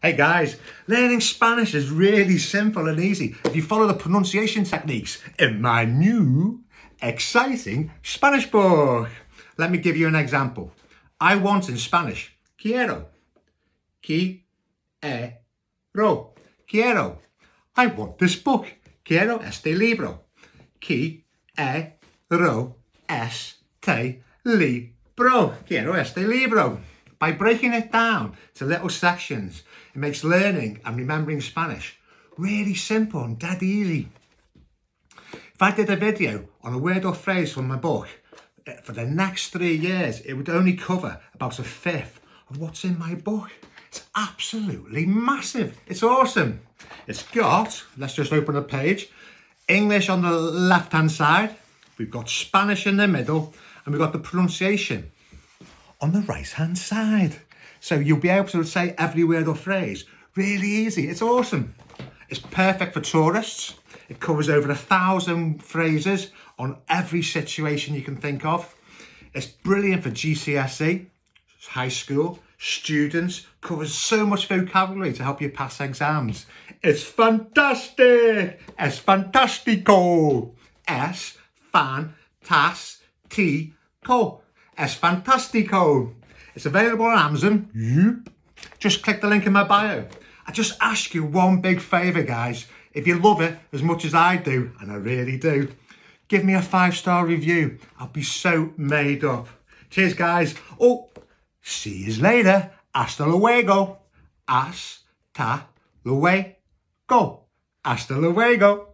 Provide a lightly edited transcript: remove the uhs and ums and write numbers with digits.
Hey guys, learning Spanish is really simple and easy if you follow the pronunciation techniques in my new, exciting Spanish book. Let me give you an example. I want in Spanish, quiero. Quiero. Quiero. I want this book. Quiero este libro. Quiero este libro. Quiero este libro. By breaking it down to little sections, it makes learning and remembering Spanish really simple and dead easy. If I did a video on a word or phrase from my book, for the next 3 years, it would only cover about a fifth of what's in my book. It's absolutely massive. It's awesome. It's got, let's just open a page, English on the left-hand side, we've got Spanish in the middle, and we've got the pronunciation on the right-hand side. So you'll be able to say every word or phrase really easy. It's awesome. It's perfect for tourists. It covers over 1,000 phrases on every situation you can think of. It's brilliant for GCSE, high school, students, covers so much vocabulary to help you pass exams. It's fantastic. Es fantastico. Es fantastico. Es fantastico. It's available on Amazon. Yep. Just click the link in my bio. I just ask you one big favour, guys. If you love it as much as I do, and I really do, give me a 5-star review. I'll be so made up. Cheers, guys. Oh, see you later. Hasta luego. Hasta luego. Hasta luego.